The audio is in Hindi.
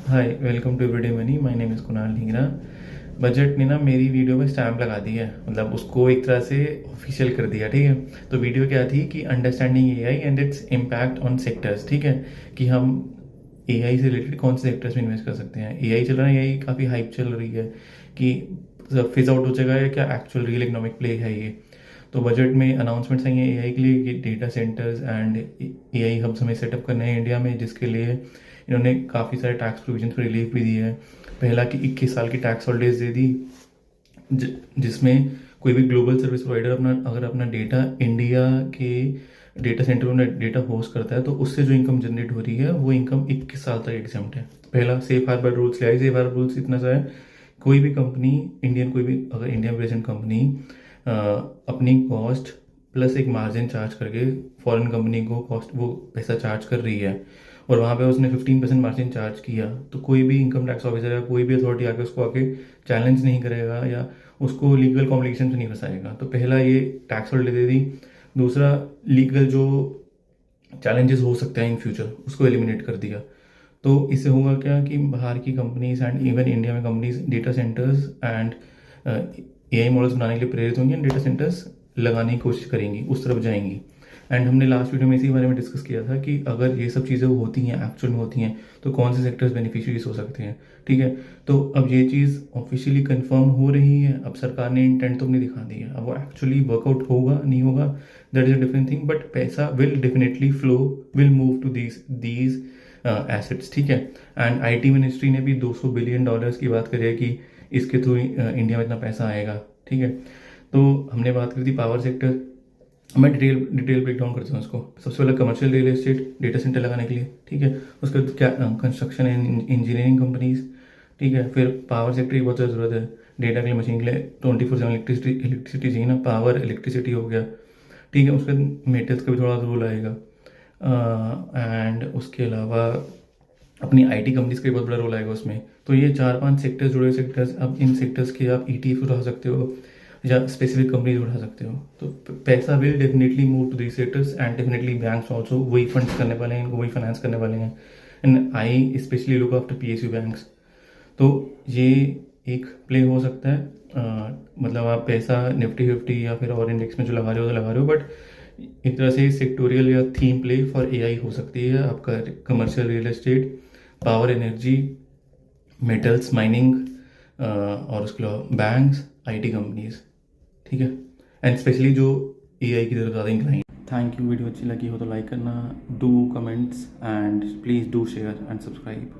Hi, welcome to everyday money. My name is Kunal Dhingra. Budget ने ना मेरी वीडियो में स्टैम्प लगा दी है, मतलब उसको एक तरह से ऑफिशियल कर दिया। ठीक है, तो वीडियो क्या थी कि understanding AI and its impact on sectors. ठीक है, कि हम एआई से रिलेटेड कौन से सेक्टर्स में इन्वेस्ट कर सकते हैं। एआई चल रहा है, एआई काफ़ी हाइप चल रही है कि फिज आउट हो जाएगा या क्या एक्चुअल रियल इकोनॉमिक प्ले है ये। तो बजट में अनाउंसमेंट्स आई हैं एआई के लिए कि data centers and AI hubs हमें सेटअप करने हैं इंडिया में, जिसके लिए इन्होंने काफ़ी सारे टैक्स प्रोविजन पर रिलीफ भी दी है। पहला कि 21 साल की टैक्स हॉलीडेज दे दी, जिसमें कोई भी ग्लोबल सर्विस प्रोवाइडर अगर अपना डेटा इंडिया के डेटा सेंटर में डेटा होस्ट करता है तो उससे जो इनकम जनरेट हो रही है वो इनकम 21 साल तक एग्जाम्प्ट है। पहला सेफ हार्बर रूल्स ले आई। सेफ हार्बर रूल्स इतना सा है, कोई भी कंपनी इंडियन, कोई भी अगर इंडियन प्रेजेंट कंपनी अपनी कॉस्ट प्लस एक मार्जिन चार्ज करके फॉरेन कंपनी को कॉस्ट वो पैसा चार्ज कर रही है और वहाँ पे उसने 15% मार्जिन चार्ज किया, तो कोई भी इनकम टैक्स ऑफिसर या कोई भी अथॉरिटी आके उसको आके चैलेंज नहीं करेगा या उसको लीगल कॉम्प्लिकेशन से नहीं फंसाएगा। तो पहला ये टैक्स हॉलिडे दे दी। दूसरा, लीगल जो चैलेंजेस हो सकते हैं इन फ्यूचर उसको एलिमिनेट कर दिया। तो इससे होगा क्या कि बाहर की कंपनीज एंड इवन इंडिया में companies data centers and AI models बनाने के लिए प्रेरित होंगी एंड डेटा सेंटर्स लगाने की कोशिश करेंगी, उस तरफ जाएंगी। एंड हमने लास्ट वीडियो में इसी बारे में डिस्कस किया था कि अगर ये सब चीज़ें होती हैं, एक्चुअल में होती हैं, तो कौन से सेक्टर्स बेनिफिशियरीज हो सकते हैं। ठीक है, तो अब ये चीज़ ऑफिशियली कंफर्म हो रही है। अब सरकार ने इंटेंट तो अपनी दिखा दी है, अब वो एक्चुअली वर्कआउट होगा नहीं होगा that is a different thing, but पैसा will definitely flow, will move to these assets. ठीक है, एंड आईटी मिनिस्ट्री ने भी 200 बिलियन डॉलर्स की बात करी है कि इसके थ्रू इंडिया में इतना पैसा आएगा। ठीक है, तो हमने बात करी थी पावर सेक्टर। मैं डिटेल ब्रेक डाउन करता हूँ इसको। सबसे पहले commercial real estate data centre लगाने के लिए। ठीक है, उसके बाद क्या कंस्ट्रक्शन एंड इंजीनियरिंग कंपनीज। ठीक है, फिर पावर सेक्टर की बहुत ज़्यादा ज़रूरत है डेटा के लिए, मशीन के लिए। 24/7 इलेक्ट्रिसिटी चाहिए ना, पावर इलेक्ट्रिसिटी हो गया। ठीक है, उसके बाद मेटल्स का भी थोड़ा रोल आएगा एंड उसके अलावा अपनी आईटी कंपनीज का भी बहुत बड़ा रोल आएगा उसमें। तो ये 4-5 सेक्टर्स जुड़े सेक्टर्स। अब इन सेक्टर्स के आप ईटीएफ उठा सकते हो या स्पेसिफिक कंपनीज उठा सकते हो। तो पैसा will definitely move to these sectors and definitely banks also वही फंड्स करने वाले हैं, इनको वही फाइनेंस करने वाले हैं। And I specially look after PSU banks. तो ये एक प्ले हो सकता है। मतलब आप पैसा निफ्टी 50 या फिर और इंडेक्स में जो लगा रहे हो तो लगा रहे हो, बट एक तरह से सेक्टोरियल या थीम प्ले फॉर एआई हो सकती है आपका। Commercial real estate, power energy, metals mining और उसके अलावा बैंक्स, आईटी कंपनीज। ठीक है, एंड स्पेशली जो एआई की तरफ ज़्यादा इंक्लाइन। Thank you. वीडियो अच्छी लगी हो तो लाइक करना, do comments and please do share and subscribe.